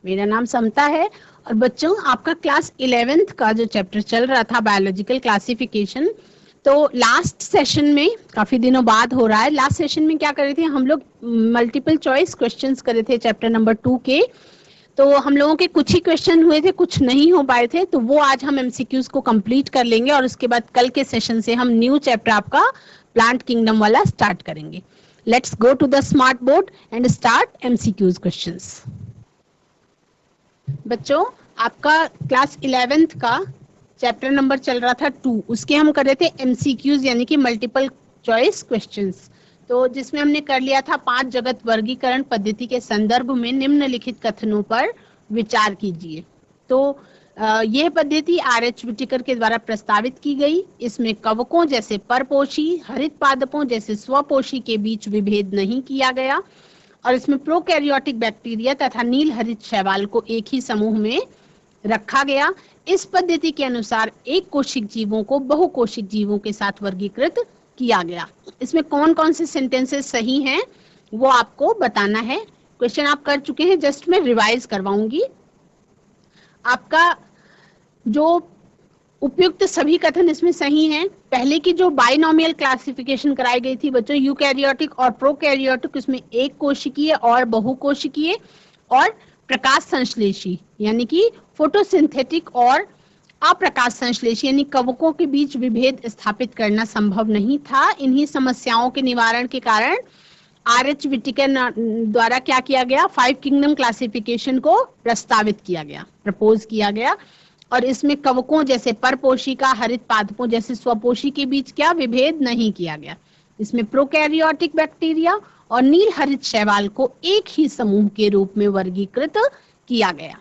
मेरा नाम समता है और बच्चों आपका क्लास 11th का जो चैप्टर चल रहा था बायोलॉजिकल क्लासिफिकेशन, तो लास्ट सेशन में काफी दिनों बाद हो रहा है। लास्ट सेशन में क्या कर रहे थे हम लोग? मल्टीपल चॉइस क्वेश्चंस कर रहे थे चैप्टर नंबर 2 के। तो हम लोगों के कुछ ही क्वेश्चन हुए थे, कुछ नहीं हो पाए थे, तो वो आज हम एमसीक्यूज को कंप्लीट कर लेंगे और उसके बाद कल के सेशन से हम न्यू चैप्टर आपका प्लांट किंगडम वाला स्टार्ट करेंगे। Let's go to the smart board and start MCQs questions. बच्चों आपका क्लास 11th का चैप्टर नंबर चल रहा था 2, उसके हम कर रहे थे एमसीक्यूज यानी कि मल्टीपल चॉइस क्वेश्चंस। तो जिसमें हमने कर लिया था 5 जगत वर्गीकरण पद्धति के संदर्भ में निम्नलिखित कथनों पर विचार कीजिए। तो यह पद्धति आर.एच. व्हिटेकर के द्वारा प्रस्तावित की गई। इसमें कवकों जैसे परपोषी, हरित पादपों जैसे स्वपोषी के बीच विभेद नहीं किया गया और इसमें प्रोकैरियोटिक बैक्टीरिया तथा नील हरित शैवाल को एक ही समूह में रखा गया। इस पद्धति के अनुसार एक कोशिक जीवों को बहुकोशिक जीवों के साथ वर्गीकृत किया गया। इसमें कौन कौन से सेंटेंसेस सही हैं वो आपको बताना है। क्वेश्चन आप कर चुके हैं, जस्ट मैं रिवाइज करवाऊंगी। आपका जो उपयुक्त सभी कथन इसमें सही हैं। पहले की जो बाइनोमियल क्लासिफिकेशन कराई गई थी बच्चों, यूकैरियोटिक और प्रोकैरियोटिक, इसमें एक कोशिकीय और बहुकोशिकीय और प्रकाश संश्लेषी यानी कि फोटोसिंथेटिक और अप्रकाश संश्लेषी यानी कवकों के बीच विभेद स्थापित करना संभव नहीं था। इन्हीं समस्याओं के निवारण के कारण आर.एच. व्हिटेकर द्वारा क्या किया गया? 5 किंगडम क्लासिफिकेशन को प्रस्तावित किया गया, प्रपोज किया गया। और इसमें कवकों जैसे परपोषी का हरित पादपों जैसे स्वपोषी के बीच क्या विभेद नहीं किया गया। इसमें प्रोकैरियोटिक बैक्टीरिया और नील हरित शैवाल को एक ही समूह के रूप में वर्गीकृत किया गया।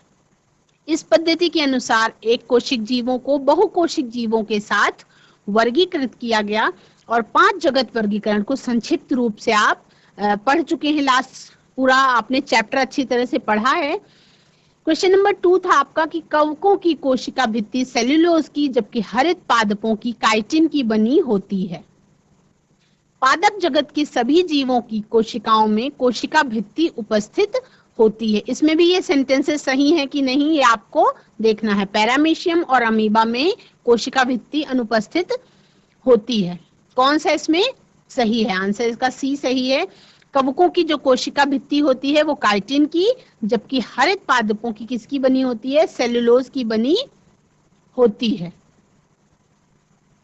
इस पद्धति के अनुसार एक कोशिक जीवों को बहुकोशिक जीवों के साथ वर्गीकृत किया गया। और 5 जगत वर्गीकरण को संक्षिप्त रूप से आप पढ़ चुके हैं। लास्ट पूरा आपने चैप्टर अच्छी तरह से पढ़ा है। क्वेश्चन नंबर 2 था आपका कि कवकों की कोशिका भित्ति सेल्यूलोज की जबकि हरित पादपों की काइटिन की बनी होती है। पादप जगत के सभी जीवों की कोशिकाओं में कोशिका भित्ति उपस्थित होती है। इसमें भी ये सेंटेंसेस सही है कि नहीं ये आपको देखना है। पैरामीशियम और अमीबा में कोशिका भित्ति अनुपस्थित होती है। कौन सा इसमें सही है? आंसर इसका सी सही है। कवकों की जो कोशिका भित्ति होती है वो काइटिन की, जबकि हरित पादपों की किसकी बनी होती है? सेल्यूलोज की बनी होती है।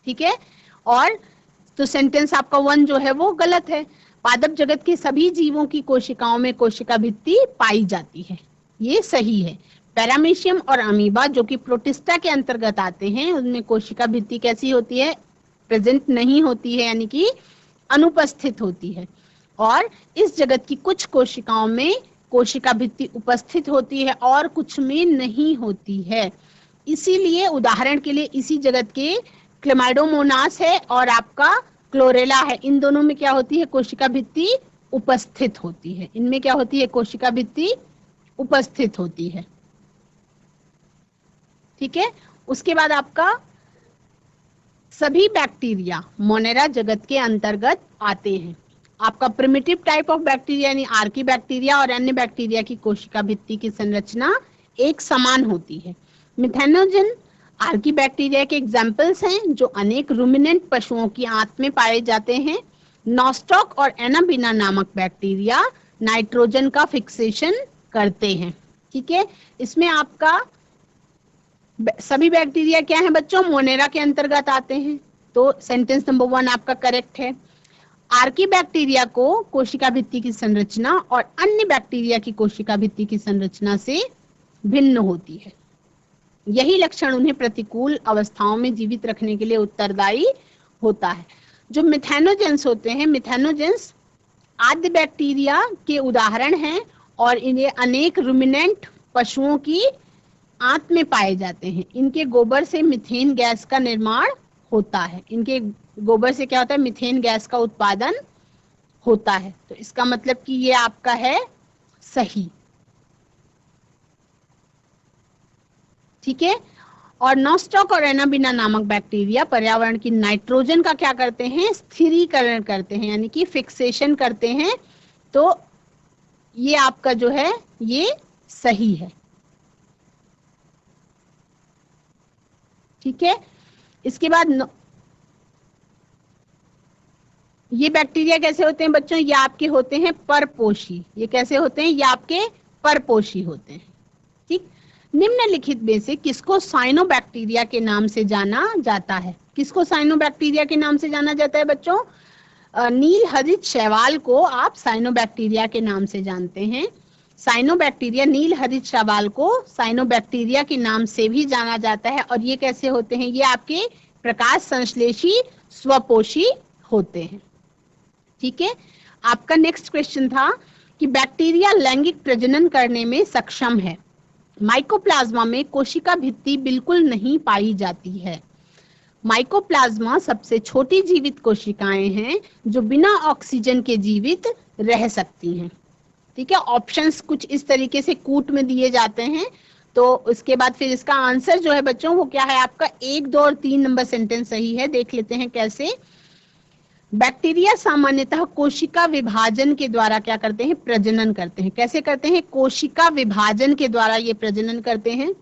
ठीक है। और तो सेंटेंस आपका 1 जो है वो गलत है। पादप जगत के सभी जीवों की कोशिकाओं में कोशिका भित्ति पाई जाती है, ये सही है। पैरामीशियम और अमीबा जो कि प्रोटिस्टा के अंतर्गत आते हैं उनमें कोशिका भित्ति कैसी होती है? प्रेजेंट नहीं होती है यानी कि अनुपस्थित होती है। और इस जगत की कुछ कोशिकाओं में कोशिका भित्ति उपस्थित होती है और कुछ में नहीं होती है। इसीलिए उदाहरण के लिए इसी जगत के क्लेमाइडोमोनास है और आपका क्लोरेला है, इन दोनों में क्या होती है? कोशिका भित्ति उपस्थित होती है। इनमें क्या होती है? कोशिका भित्ति उपस्थित होती है। ठीक है। उसके बाद आपका सभी बैक्टीरिया मोनेरा जगत के अंतर्गत आते हैं। आपका प्रिमिटिव टाइप ऑफ बैक्टीरिया यानी आर्की बैक्टीरिया और अन्य बैक्टीरिया की कोशिका भित्ति की संरचना एक समान होती है। मिथेनोजन आर्की बैक्टीरिया के एग्जाम्पल्स हैं जो अनेक रूमिनेंट पशुओं की आंत में पाए जाते हैं। नॉस्टॉक और एनाबिना नामक बैक्टीरिया नाइट्रोजन का फिक्सेशन करते हैं। ठीक है। इसमें आपका सभी बैक्टीरिया क्या है बच्चों? मोनेरा के अंतर्गत आते हैं। तो सेंटेंस नंबर 1 आपका करेक्ट है। आर्की बैक्टीरिया को कोशिका भित्ति की संरचना और अन्य बैक्टीरिया की कोशिका भित्ति की संरचना से भिन्न होती है। यही लक्षण उन्हें प्रतिकूल अवस्थाओं में जीवित रखने के लिए उत्तरदायी होता है। जो मिथेनोजेंस होते हैं, मिथेनोजेंस आद्य बैक्टीरिया के उदाहरण हैं और इन्हें अनेक रूमिनेंट पशुओं की आंत में पाए जाते हैं। इनके गोबर से मीथेन गैस का निर्माण होता है। इनके गोबर से क्या होता है? मीथेन गैस का उत्पादन होता है। तो इसका मतलब कि ये आपका है सही। ठीक है। और नॉस्टॉक और एनाबिना नामक बैक्टीरिया पर्यावरण की नाइट्रोजन का क्या करते हैं? स्थिरीकरण करते हैं यानी कि फिक्सेशन करते हैं। तो ये आपका जो है ये सही है। ठीक है। इसके बाद ये बैक्टीरिया कैसे होते हैं बच्चों, ये आपके होते हैं परपोषी। ये कैसे होते हैं, ये आपके परपोषी होते हैं। ठीक। निम्नलिखित में से किसको साइनोबैक्टीरिया के नाम से जाना जाता है? किसको साइनोबैक्टीरिया के नाम से जाना जाता है बच्चों? नील हरित शैवाल को आप साइनोबैक्टीरिया के नाम से जानते हैं। साइनोबैक्टीरिया, नील हरित शैवाल को साइनोबैक्टीरिया के नाम से भी जाना जाता है। और ये कैसे होते हैं, ये आपके प्रकाश संश्लेषी स्वपोषी होते हैं। ठीक है। आपका नेक्स्ट क्वेश्चन था कि बैक्टीरिया लैंगिक प्रजनन करने में सक्षम है। माइकोप्लाज्मा में कोशिका भित्ति बिल्कुल नहीं पाई जाती है। माइकोप्लाज्मा सबसे छोटी जीवित कोशिकाएं हैं जो बिना ऑक्सीजन के जीवित रह सकती हैं। ठीक है। ऑप्शंस कुछ इस तरीके से कूट में दिए जाते हैं। तो उसके बाद फिर इसका आंसर जो है बच्चों वो क्या है आपका, 1, 2 और 3 नंबर सेंटेंस सही है। देख लेते हैं कैसे। बैक्टीरिया सामान्यतः कोशिका विभाजन के द्वारा क्या करते हैं, प्रजनन करते हैं। कैसे करते हैं, कोशिका विभाजन के द्वारा ये प्रजनन करते हैं।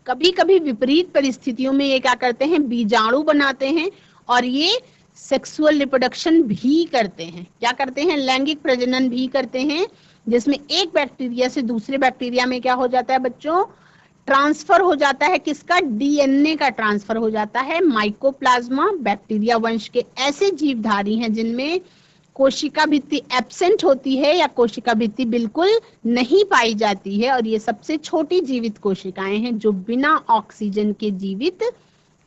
कभी कभी विपरीत परिस्थितियों में ये क्या करते हैं, बीजाणु बनाते हैं और ये सेक्सुअल रिप्रोडक्शन भी करते हैं। क्या करते हैं, लैंगिक प्रजनन भी करते हैं, जिसमें एक बैक्टीरिया से दूसरे बैक्टीरिया में क्या हो जाता है बच्चों, ट्रांसफर हो जाता है। किसका, डीएनए का ट्रांसफर हो जाता है। माइकोप्लाज्मा बैक्टीरिया वंश के ऐसे जीवधारी हैं जिनमें कोशिका भित्ति एब्सेंट होती है या कोशिका भित्ति बिल्कुल नहीं पाई जाती है। और ये सबसे छोटी जीवित कोशिकाएं हैं जो बिना ऑक्सीजन के जीवित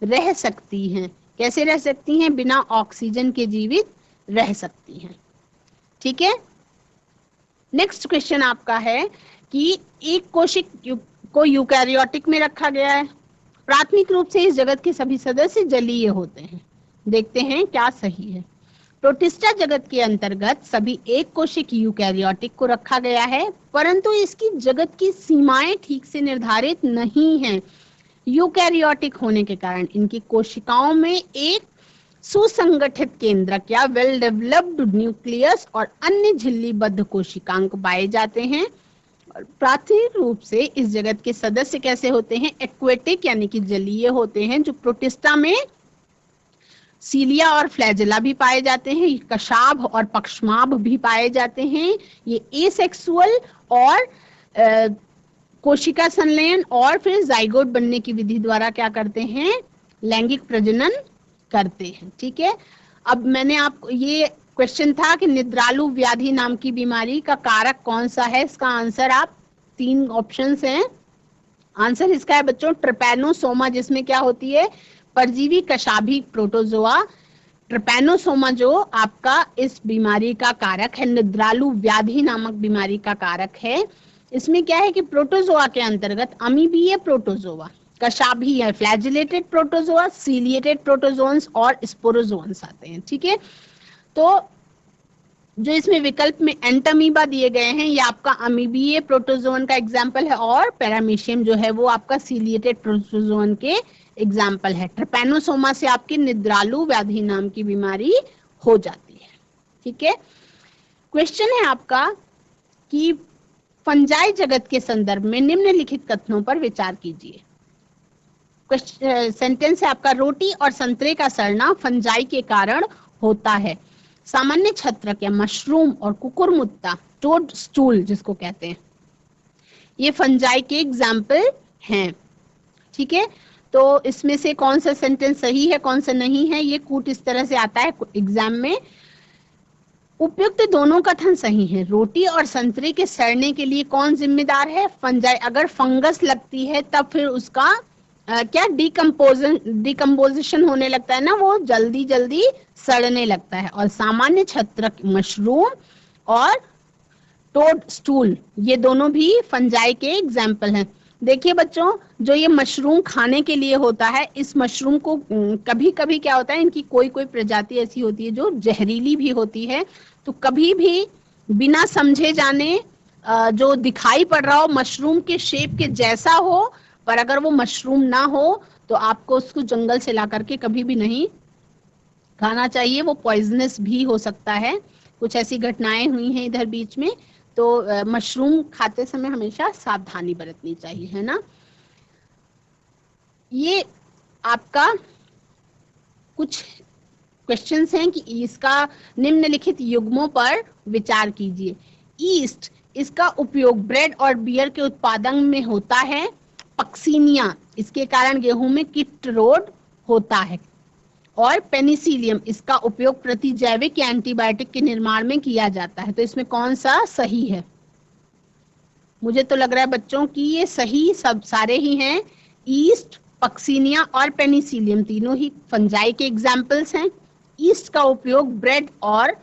रह सकती हैं। कैसे रह सकती हैं, बिना ऑक्सीजन के जीवित रह सकती हैं। ठीक है। नेक्स्ट क्वेश्चन आपका है कि एक कोशिक को यूकैरियोटिक में रखा गया है। प्राथमिक रूप से इस जगत के सभी सदस्य जलीय होते हैं। देखते हैं क्या सही है। प्रोटिस्टा जगत के अंतर्गत सभी एक कोशिक यूकैरियोटिक को रखा गया है, परंतु इसकी जगत की सीमाएं ठीक से निर्धारित नहीं हैं। यूकैरियोटिक होने के कारण इनकी कोशिकाओं में एक सुसंगठित केंद्रक या वेल डेवलप्ड न्यूक्लियस और अन्य झिल्लीबद्ध कोशिकांग पाए जाते हैं। प्राथमिक रूप से इस जगत के सदस्य कैसे होते हैं, एक्वेटिक यानी कि जलीय होते हैं। जो प्रोटिस्टा में सीलिया और फ्लैजेला भी पाए जाते हैं, कशाभ और पक्षमाभ भी पाए जाते हैं। ये एसेक्सुअल और कोशिका संलयन और फिर जाइगोट बनने की विधि द्वारा क्या करते हैं, लैंगिक प्रजनन करते हैं। ठीक है। अब मैंने आपको ये क्वेश्चन था कि निद्रालु व्याधि नाम की बीमारी का कारक कौन सा है। इसका आंसर आप 3 ऑप्शंस हैं। आंसर इसका है बच्चों ट्रिपैनोसोमा, जिसमें क्या होती है, परजीवी कशाभी प्रोटोजोआ। ट्रिपैनोसोमा जो आपका इस बीमारी का कारक है, निद्रालु व्याधि नामक बीमारी का कारक है। इसमें क्या है कि प्रोटोजोआ के अंतर्गत अमीबीय प्रोटोजोआ, कशाभी है, फ्लैजिलेटेड प्रोटोजोआ, सीलिएटेड प्रोटोजोन्स और स्पोरोजोन्स आते हैं। ठीक है। तो जो इसमें विकल्प में एंटामीबा दिए गए हैं ये आपका अमीबीय प्रोटोजोन का एग्जाम्पल है, और पैरामीशियम जो है वो आपका सीलिएटेड प्रोटोजोन के एग्जाम्पल है। ट्रिपैनोसोमा से आपकी निद्रालु व्याधि नाम की बीमारी हो जाती है। ठीक है। क्वेश्चन है आपका कि फंजाई जगत के संदर्भ में निम्नलिखित कथनों पर विचार कीजिए। सेंटेंस है आपका, रोटी और संतरे का सड़ना फंजाई के कारण होता है। सामान्य छत्रक या मशरूम और कुकुरमुत्ता, टोड स्टूल जिसको कहते हैं, ये फंजाई के एग्जाम्पल हैं। ठीक है। तो इसमें से कौन सा सेंटेंस सही है कौन सा नहीं है, ये कूट इस तरह से आता है एग्जाम में। उपयुक्त दोनों कथन सही हैं। रोटी और संतरे के सड़ने के लिए कौन जिम्मेदार है, फंजाई। अगर फंगस लगती है तब फिर उसका क्या डिकम्पोजिशन होने लगता है ना, वो जल्दी जल्दी सड़ने लगता है। और सामान्य छत्रक मशरूम और टोड स्टूल ये दोनों भी फंजाई के एग्जाम्पल हैं। देखिए बच्चों, जो ये मशरूम खाने के लिए होता है, इस मशरूम को कभी कभी क्या होता है, इनकी कोई कोई प्रजाति ऐसी होती है जो जहरीली भी होती है। तो कभी भी बिना समझे जाने जो दिखाई पड़ रहा हो मशरूम के शेप के जैसा हो, पर अगर वो मशरूम ना हो तो आपको उसको जंगल से ला करके कभी भी नहीं खाना चाहिए। वो पॉइजनस भी हो सकता है। कुछ ऐसी घटनाएं हुई हैं इधर बीच में। तो मशरूम खाते समय हमेशा सावधानी बरतनी चाहिए, है ना। ये आपका कुछ क्वेश्चंस हैं कि इसका निम्नलिखित युग्मों पर विचार कीजिए। ईस्ट, इसका उपयोग ब्रेड और बियर के उत्पादन में होता है। पक्सीनिया, इसके कारण गेहूं में कीट रोग होता है। और पेनिसिलियम, इसका उपयोग प्रतिजैविक या एंटीबायोटिक के निर्माण में किया जाता है। तो इसमें कौन सा सही है? मुझे तो लग रहा है बच्चों कि ये सही सब सारे ही हैं। ईस्ट, पक्सीनिया और पेनिसिलियम तीनों ही फंजाई के एग्जाम्पल्स हैं। ईस्ट का उपयोग ब्रेड और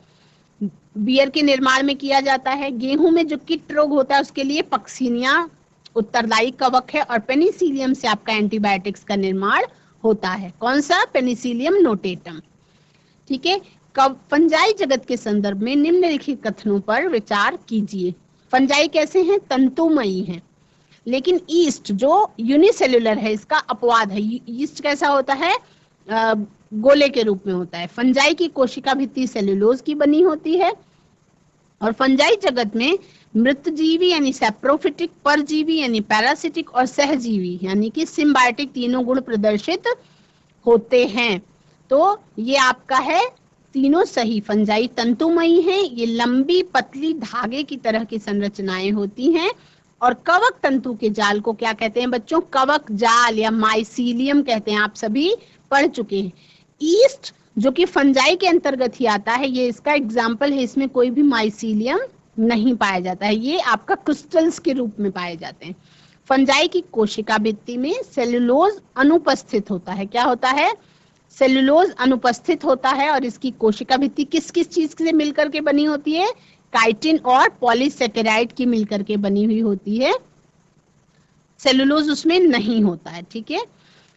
बियर के निर्माण में किया जाता है। गेहूं में जो कीट रोग होता है उसके लिए पक्सीनिया उत्तरदायी कवक है और पेनिसिलियम से आपका एंटीबायोटिक्स का निर्माण होता है। कौन सा? Penicillium notatum. ठीक है। कब फंजाई जगत के संदर्भ में निम्नलिखित कथनों पर विचार कीजिए। फंजाई कैसे हैं? तंतुमयी हैं। लेकिन ईस्ट जो यूनिसेल्युलर है, इसका अपवाद है। ईस्ट कैसा होता है? गोले के रूप में होता है। फंजाई की कोशिका भित्ति सेल्यूलोज की बनी होती है। और फंजाई जगत में मृतजीवी यानी सैप्रोफिटिक, परजीवी यानी पैरासिटिक और सहजीवी यानी कि सिम्बायोटिक तीनों गुण प्रदर्शित होते हैं। तो ये आपका है तीनों सही। फंजाई तंतुमयी हैं, ये लंबी पतली धागे की तरह की संरचनाएं होती हैं। और कवक तंतु के जाल को क्या कहते हैं बच्चों? कवक जाल या माइसीलियम कहते हैं। आप सभी पढ़ चुके हैं। ईस्ट जो कि फंजाई के अंतर्गत ही आता है, ये इसका एग्जाम्पल है। इसमें कोई भी माइसीलियम नहीं पाया जाता है, ये आपका क्रिस्टल्स के रूप में पाए जाते हैं। फंजाई की कोशिका भित्ति में सेलुलोज अनुपस्थित होता है। क्या होता है? सेलुलोज अनुपस्थित होता है। और इसकी कोशिका भित्ति किस किस चीज से मिलकर के बनी होती है? काइटिन और पॉलीसेकेराइड की मिलकर के बनी हुई होती है। सेलुलोज उसमें नहीं होता है। ठीक है।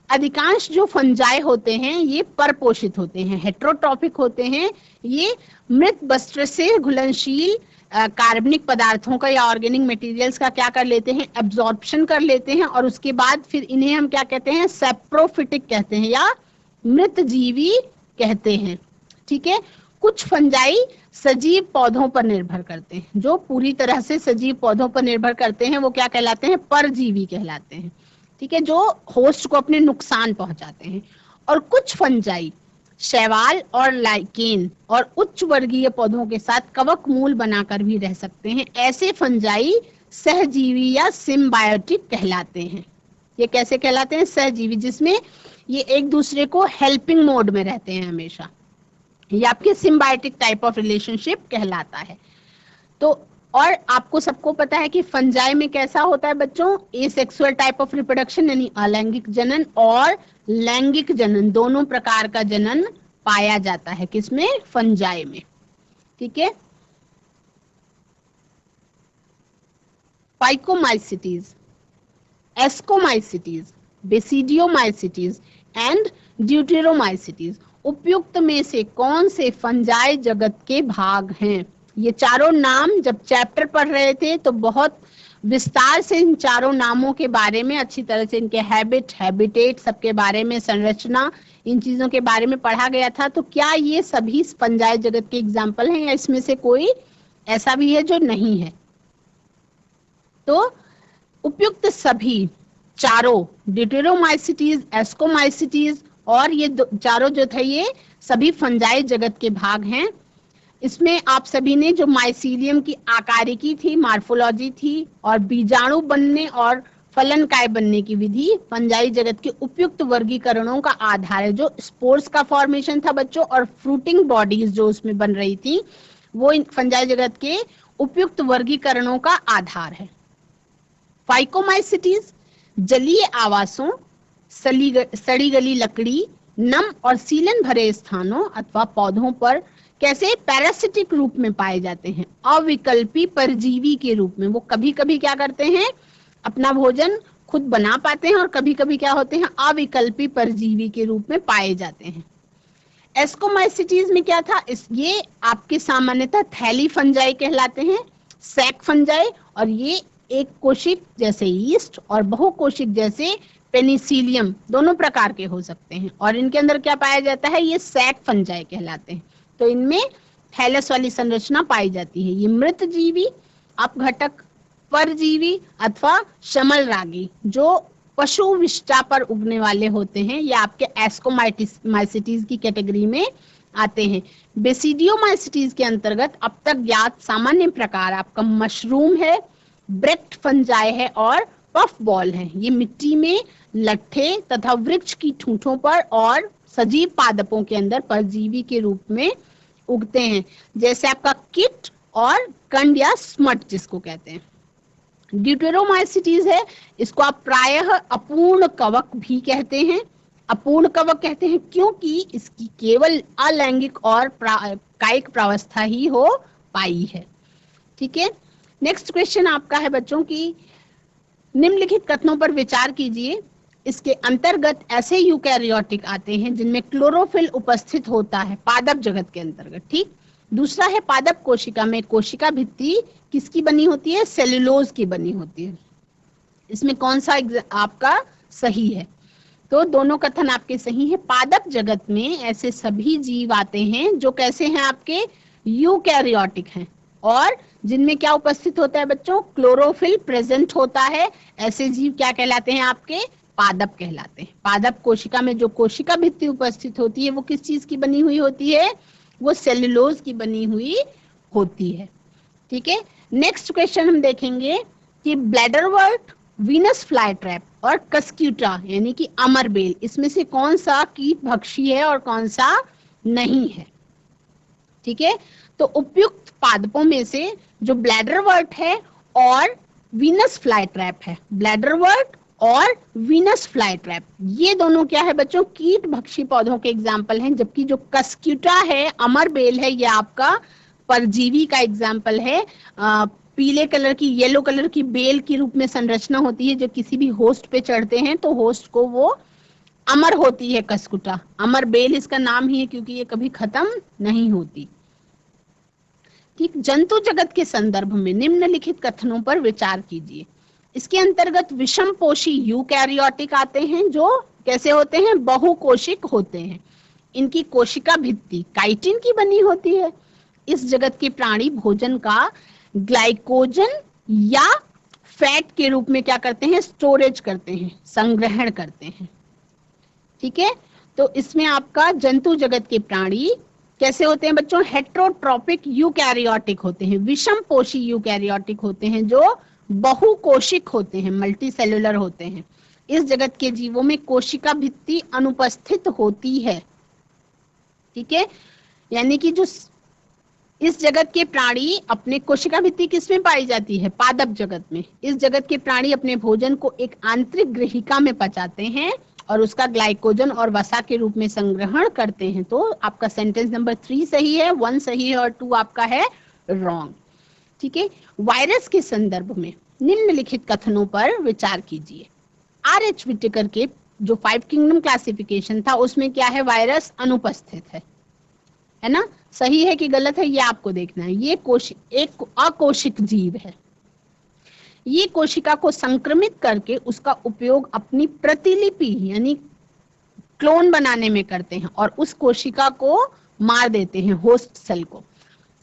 अधिकांश जो फंजाई होते हैं ये परपोषित होते हैं, हेट्रोट्रॉपिक होते हैं। ये मृत वस्त्र से घुलनशील कार्बनिक पदार्थों का या ऑर्गेनिक मटेरियल्स का क्या कर लेते हैं? एब्जॉर्प्शन कर लेते हैं। और उसके बाद फिर इन्हें हम क्या कहते हैं? सैप्रोफिटिक कहते हैं या मृतजीवी कहते हैं। ठीक है। कुछ फंजाई सजीव पौधों पर निर्भर करते हैं। जो पूरी तरह से सजीव पौधों पर निर्भर करते हैं वो क्या कहलाते हैं? परजीवी कहलाते हैं। ठीक है, जो होस्ट को अपने नुकसान पहुंचाते हैं। और कुछ फंजाई शैवाल और लाइकेन और उच्च वर्गीय पौधों के साथ कवक मूल बनाकर भी रह सकते हैं। ऐसे फंजाई सहजीवी या सिम्बायोटिक कहलाते हैं। ये कैसे कहलाते हैं? सहजीवी, जिसमें ये एक दूसरे को हेल्पिंग मोड में रहते हैं हमेशा। ये आपके सिम्बायोटिक टाइप ऑफ रिलेशनशिप कहलाता है। तो और आपको सबको पता है कि फंजाई में कैसा होता है बच्चों? एसेक्सुअल टाइप ऑफ रिप्रोडक्शन यानी अलैंगिक जनन और लैंगिक जनन, दोनों प्रकार का जनन पाया जाता है। किसमें? फंजाई में। ठीक है। Phycomycetes, ascomycetes, basidiomycetes and deuteromycetes उपयुक्त में से कौन से फंजाई जगत के भाग हैं? ये चारों नाम जब चैप्टर पढ़ रहे थे तो बहुत विस्तार से इन चारों नामों के बारे में, अच्छी तरह से इनके हैबिट, हैबिटेट सबके बारे में, संरचना, इन चीजों के बारे में पढ़ा गया था। तो क्या ये सभी फंजाई जगत के एग्जाम्पल हैं या इसमें से कोई ऐसा भी है जो नहीं है? तो उपयुक्त सभी चारों ड्यूटेरोमाइसिटीज, एस्कोमाइसिटीज और ये चारों जो थे ये सभी फंजाई जगत के भाग हैं। इसमें आप सभी ने जो माइसीलियम की आकारिकी थी, मार्फोलॉजी थी और बीजाणु बनने और फलनकाय बनने की विधि फंजाई जगत के उपयुक्त वर्गीकरणों का आधार है। जो स्पोर्स का फॉर्मेशन था बच्चों और फ्रूटिंग बॉडीज जो उसमें बन रही थी वो इन फंजाई जगत के उपयुक्त वर्गीकरणों का आधार है। फाइकोमाइसिटीज जलीय आवासों, सड़ी गली लकड़ी, नम और सीलन भरे स्थानों अथवा पौधों पर कैसे पैरासिटिक रूप में पाए जाते हैं, अविकल्पी परजीवी के रूप में। वो कभी कभी क्या करते हैं? अपना भोजन खुद बना पाते हैं और कभी कभी क्या होते हैं? अविकल्पी परजीवी के रूप में पाए जाते हैं। एस्कोमाइसिटीज में क्या था? ये आपके सामान्यतः थैली फंजाई कहलाते हैं, सैक फंजाई, और ये एक कोशिक जैसे ईस्ट और बहुकोशिक जैसे पेनिसिलियम दोनों प्रकार के हो सकते हैं। और इनके अंदर क्या पाया जाता है? ये सैक फंजाई कहलाते हैं। तो इनमें थैलस वाली संरचना पाई जाती है। ये मृतजीवी, अपघटक, परजीवी अथवा शमल रागी जो पशु विष्टा पर उगने वाले होते हैं, ये आपके एस्कोमाइसिटीज की कैटेगरी में आते हैं। बेसिडियोमाइसिटीज के अंतर्गत अब तक ज्ञात सामान्य प्रकार आपका मशरूम है, ब्रेक्ट फंजाई है और पफ बॉल है। ये मिट्टी में लट्ठे तथा वृक्ष की ठूंठों पर और सजीव पादपों के अंदर परजीवी के रूप में उगते हैं, जैसे आपका किट और कंड या स्मट जिसको कहते हैं। ड्यूटेरोमाइसिटीज है, इसको आप प्रायः अपूर्ण कवक भी कहते हैं। अपूर्ण कवक कहते हैं क्योंकि इसकी केवल अलैंगिक और कायिक प्रावस्था ही हो पाई है। ठीक है, नेक्स्ट क्वेश्चन आपका है बच्चों की निम्नलिखित कथनों पर विचार कीजिए। इसके अंतर्गत ऐसे यूकैरियोटिक आते हैं जिनमें क्लोरोफिल उपस्थित होता है पादप जगत के अंतर्गत। ठीक, दूसरा है पादप कोशिका में कोशिका भित्ति किसकी बनी होती है? सेल्यूलोज की बनी होती है। इसमें कौन सा आपका सही है? तो दोनों कथन आपके सही है। पादप जगत में ऐसे सभी जीव आते हैं जो कैसे हैं? आपके यूकैरियोटिक हैं और जिनमें क्या उपस्थित होता है बच्चों? क्लोरोफिल प्रेजेंट होता है। ऐसे जीव क्या कहलाते हैं? आपके पादप कहलाते हैं। पादप कोशिका में जो कोशिका भित्ति उपस्थित होती है वो किस चीज की बनी हुई होती है? वो सेल्यूलोज की बनी हुई होती है। ठीक है, नेक्स्ट क्वेश्चन हम देखेंगे कि ब्लैडरवर्ट, वीनस फ्लाई ट्रैप और कस्क्यूटा यानी कि अमरबेल, इसमें से कौन सा कीट भक्षी है और कौन सा नहीं है? ठीक है, तो उपयुक्त पादपों में से जो ब्लैडरवर्ट है और वीनस फ्लाई ट्रैप है, ब्लैडरवर्ट और वीनस फ्लाई ट्रैप, ये दोनों क्या है बच्चों? कीट भक्षी पौधों के एग्जाम्पल हैं। जबकि जो कस्क्यूटा है, अमरबेल है, ये आपका परजीवी का एग्जाम्पल है। पीले कलर की, येलो कलर की बेल की रूप में संरचना होती है। जब किसी भी होस्ट पे चढ़ते हैं तो होस्ट को वो अमर होती है कस्क्यूटा। अमर बेल इसका नाम ही है क्योंकि ये कभी खत्म नहीं होती। ठीक, जंतु जगत के संदर्भ में निम्नलिखित कथनों पर विचार कीजिए। इसके अंतर्गत विषम पोषी यूकैरियोटिक आते हैं जो कैसे होते हैं? बहुकोशिक होते हैं। इनकी कोशिका भित्ति काइटिन की बनी होती है। इस जगत के प्राणी भोजन का ग्लाइकोजन या फैट के रूप में क्या करते हैं? स्टोरेज करते हैं, संग्रहण करते हैं। ठीक है, तो इसमें आपका जंतु जगत के प्राणी कैसे होते हैं बच्चों? हेट्रोट्रोपिक यूकैरियोटिक होते हैं, विषम पोषी यूकैरियोटिक होते हैं जो बहुकोशिक होते हैं, मल्टी सेलुलर होते हैं। इस जगत के जीवों में कोशिका भित्ति अनुपस्थित होती है। ठीक है, यानी कि जो इस जगत के प्राणी अपने कोशिका भित्ति किसमें पाई जाती है? पादप जगत में। इस जगत के प्राणी अपने भोजन को एक आंतरिक ग्रहिका में पचाते हैं और उसका ग्लाइकोजन और वसा के रूप में संग्रहण करते हैं। तो आपका सेंटेंस नंबर 3 सही है, 1 सही है और 2 आपका है रॉन्ग। ठीक है, वायरस के संदर्भ में निम्नलिखित कथनों पर विचार कीजिए। आर.एच. विटेकर के जो 5 किंगडम क्लासिफिकेशन था उसमें क्या है? वायरस अनुपस्थित है ना? सही है कि गलत है ये आपको देखना है। ये एक अकोशिक जीव है। ये कोशिका को संक्रमित करके उसका उपयोग अपनी प्रतिलिपि यानी क्लोन बनाने में करते हैं और उस कोशिका को मार देते हैं, होस्ट सेल को।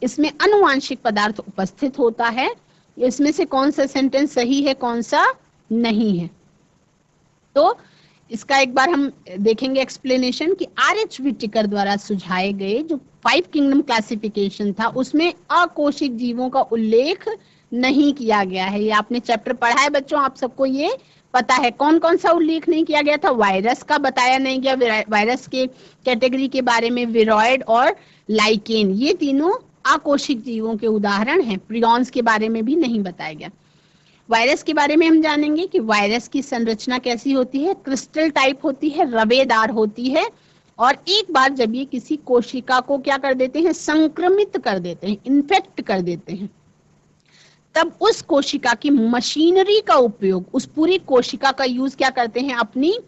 इसमें आनुवांशिक पदार्थ उपस्थित होता है। इसमें से कौन सा सेंटेंस सही है, कौन सा नहीं है? तो इसका एक बार हम देखेंगे एक्सप्लेनेशन कि आर.एच. विटेकर द्वारा सुझाए गए जो 5 किंगडम क्लासिफिकेशन था उसमें अकोशिक जीवों का उल्लेख नहीं किया गया है। ये आपने चैप्टर पढ़ा है बच्चों, आप सबको ये पता है। कौन कौन सा उल्लेख नहीं किया गया था? वायरस का बताया नहीं गया। वायरस के कैटेगरी के बारे में विरॉइड और लाइकेन, ये तीनों अकोशिक जीवों के उदाहरण हैं। प्रियॉन्स के बारे में भी नहीं बताया गया। वायरस के बारे में हम जानेंगे कि वायरस की संरचना कैसी होती है? क्रिस्टल टाइप होती है, रवेदार होती है और एक बार जब ये किसी कोशिका को क्या कर देते हैं? संक्रमित कर देते हैं, इन्फेक्ट कर देते हैं, तब उस कोशिका की मशीनरी का उपयोग, उस पूरी कोशिका का यूज क्या करते हैं? अपनी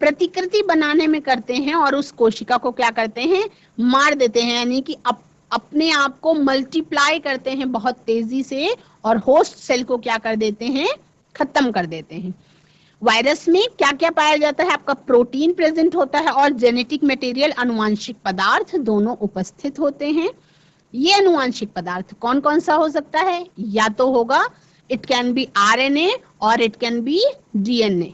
प्रतिकृति बनाने में करते हैं और उस कोशिका को क्या करते हैं? मार देते हैं, यानी कि अपने आप को मल्टीप्लाई करते हैं बहुत तेजी से और होस्ट सेल को क्या कर देते हैं? खत्म कर देते हैं। वायरस में क्या क्या पाया जाता है? आपका प्रोटीन प्रेजेंट होता है और जेनेटिक मटेरियल, आनुवांशिक पदार्थ दोनों उपस्थित होते हैं। ये आनुवांशिक पदार्थ कौन कौन सा हो सकता है? या तो होगा इट कैन बी RNA और इट कैन बी DNA।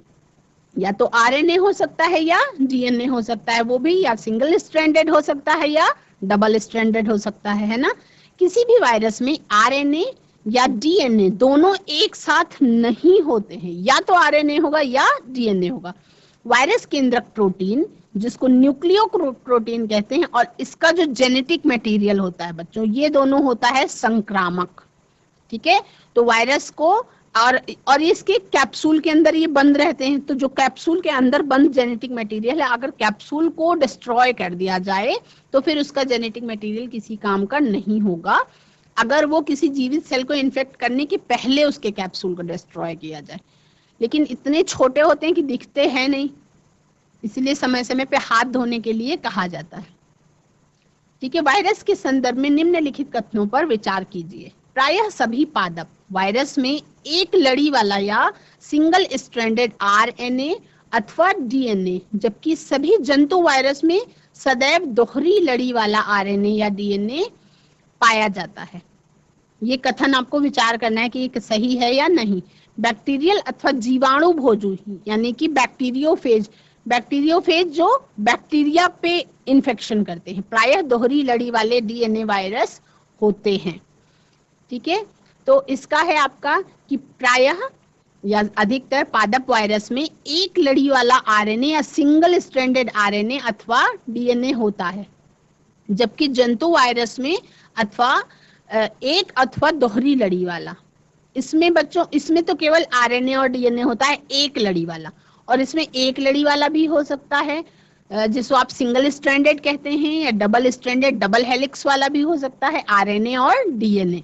या तो आरएनए हो सकता है या डीएनए हो सकता है, वो भी या सिंगल स्ट्रैंडेड हो सकता है या डबल स्ट्रैंडेड हो सकता है ना। किसी भी वायरस में आरएनए या डीएनए दोनों एक साथ नहीं होते हैं, या तो आरएनए होगा या डीएनए होगा। वायरस केंद्रक प्रोटीन जिसको न्यूक्लियो प्रोटीन कहते हैं, और इसका जो जेनेटिक मटेरियल होता है बच्चों, ये दोनों होता है संक्रामक। ठीक है, तो वायरस को और इसके कैप्सूल के अंदर ये बंद रहते हैं, तो जो कैप्सूल के अंदर बंद जेनेटिक मटेरियल है, अगर कैप्सूल को डिस्ट्रॉय कर दिया जाए तो फिर उसका जेनेटिक मटेरियल किसी काम का नहीं होगा, अगर वो किसी जीवित सेल को इन्फेक्ट करने के पहले उसके कैप्सूल को डिस्ट्रॉय किया जाए। लेकिन इतने छोटे होते हैं कि दिखते हैं नहीं, इसलिए समय समय पे हाथ धोने के लिए कहा जाता है। ठीक है, वायरस के संदर्भ में निम्नलिखित कथनों पर विचार कीजिए। प्रायः सभी पादप वायरस में एक लड़ी वाला या सिंगल स्ट्रैंडेड आरएनए अथवा डीएनए, जबकि सभी जंतु वायरस में सदैव दोहरी लड़ी वाला आरएनए या डीएनए पाया जाता है। ये कथन आपको विचार करना है कि ये सही है या नहीं। बैक्टीरियल अथवा जीवाणु भोजू यानी कि बैक्टीरियोफेज जो बैक्टीरिया पे इन्फेक्शन करते हैं, प्रायः दोहरी लड़ी वाले डीएनए वायरस होते हैं। ठीक है, तो इसका है आपका कि प्रायः या अधिकतर पादप वायरस में एक लड़ी वाला आरएनए या सिंगल स्ट्रैंडेड आरएनए अथवा डीएनए होता है, जबकि जंतु वायरस में एक अथवा दोहरी लड़ी वाला। इसमें बच्चों, इसमें तो केवल आरएनए और डीएनए होता है एक लड़ी वाला, और इसमें एक लड़ी वाला भी हो सकता है जिसको आप सिंगल स्ट्रैंडेड कहते हैं, या डबल स्ट्रैंडेड डबल हेलिक्स वाला भी हो सकता है, आरएनए और डीएनए।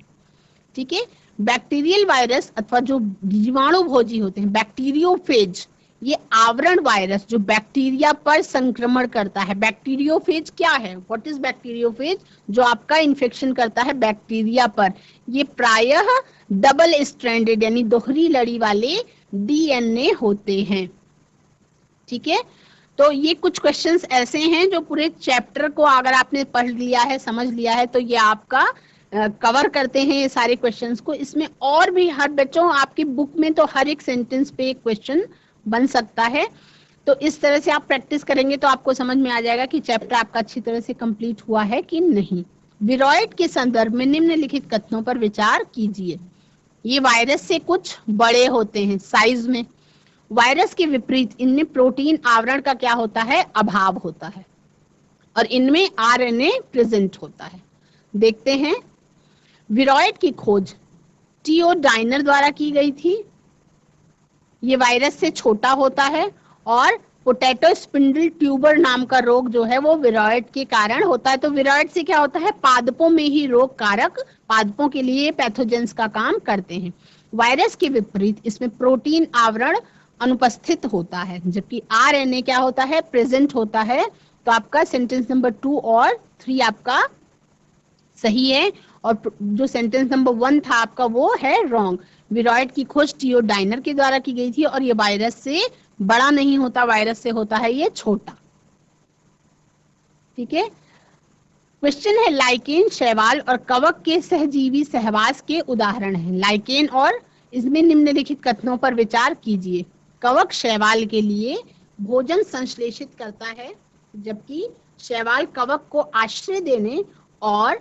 ठीक है, बैक्टीरियल वायरस अथवा जो जीवाणु भोजी होते हैं, बैक्टीरियोफेज, ये आवरण वायरस जो बैक्टीरिया पर संक्रमण करता है। बैक्टीरियोफेज क्या है, व्हाट इज बैक्टीरियोफेज? जो आपका इन्फेक्शन करता है बैक्टीरिया पर। ये प्रायः डबल स्ट्रैंडेड यानी दोहरी लड़ी वाले डीएनए होते हैं। ठीक है, तो ये कुछ क्वेश्चंस ऐसे हैं जो पूरे चैप्टर को अगर आपने पढ़ लिया है, समझ लिया है, तो ये आपका कवर करते हैं ये सारे क्वेश्चंस को। इसमें और भी हर बच्चों आपकी बुक में तो हर एक सेंटेंस पे एक क्वेश्चन बन सकता है, तो इस तरह से आप प्रैक्टिस करेंगे तो आपको समझ में आ जाएगा कि चैप्टर आपका अच्छी तरह से कंप्लीट हुआ है कि नहीं। विरॉइड के संदर्भ में निम्नलिखित कथनों पर विचार कीजिए। ये वायरस से कुछ बड़े होते हैं साइज में। वायरस के विपरीत इनमें प्रोटीन आवरण का क्या होता है, अभाव होता है, और इनमें आरएनए प्रेजेंट होता है। देखते हैं, विरॉइड की खोज टीओ डाइनर द्वारा की गई थी। ये वायरस से छोटा होता है, और पोटैटो स्पिंडल ट्यूबर नाम का रोग जो है वो विरॉइड के कारण होता है। तो विरॉइड से क्या होता है, पादपों में ही रोग कारक, पादपों के लिए पैथोजेंस का काम करते हैं। वायरस के विपरीत इसमें प्रोटीन आवरण अनुपस्थित होता है, जबकि आरएनए क्या होता है, प्रेजेंट होता है। तो आपका सेंटेंस नंबर 2 और 3 आपका सही है, और जो सेंटेंस नंबर 1 था आपका वो है रॉन्ग। विरॉइड की खोज टीओ डाइनर के द्वारा की गई थी, और ये वायरस से बड़ा नहीं होता, वायरस से होता है ये छोटा। ठीक है, क्वेश्चन है, लाइकेन, शैवाल और कवक के सहजीवी सहवास के उदाहरण हैं। लाइकेन और इसमें निम्नलिखित कथनों पर विचार कीजिए। कवक शैवाल के लिए भोजन संश्लेषित करता है, जबकि शैवाल कवक को आश्रय देने और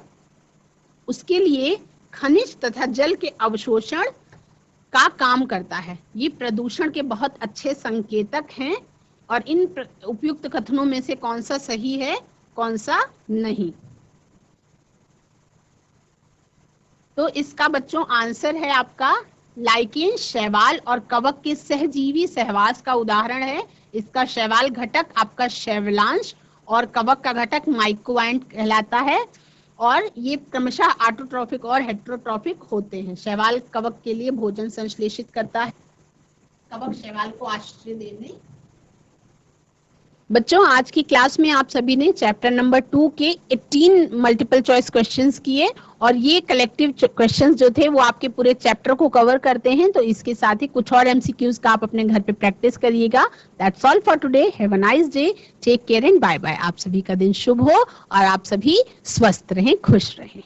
उसके लिए खनिज तथा जल के अवशोषण का काम करता है। ये प्रदूषण के बहुत अच्छे संकेतक हैं, और इन उपयुक्त कथनों में से कौन सा सही है, कौन सा नहीं। तो इसका बच्चों आंसर है आपका लाइकेन शैवाल और कवक के सहजीवी सहवास का उदाहरण है। इसका शैवाल घटक आपका शैवलांश और कवक का घटक माइकोवाइंट कहलाता है, और ये क्रमशः ऑटोट्रॉफिक और हेटेरोट्रॉफिक होते हैं। शैवाल कवक के लिए भोजन संश्लेषित करता है, कवक शैवाल को आश्रय देने। बच्चों, आज की क्लास में आप सभी ने चैप्टर नंबर 2 के 18 मल्टीपल चॉइस क्वेश्चंस किए, और ये कलेक्टिव क्वेश्चंस जो थे वो आपके पूरे चैप्टर को कवर करते हैं। तो इसके साथ ही कुछ और एमसीक्यूज का आप अपने घर पे प्रैक्टिस करिएगा। That's all for today. Have a nice day, take care and bye bye. आप सभी का दिन शुभ हो और आप सभी स्वस्थ रहें, खुश रहें।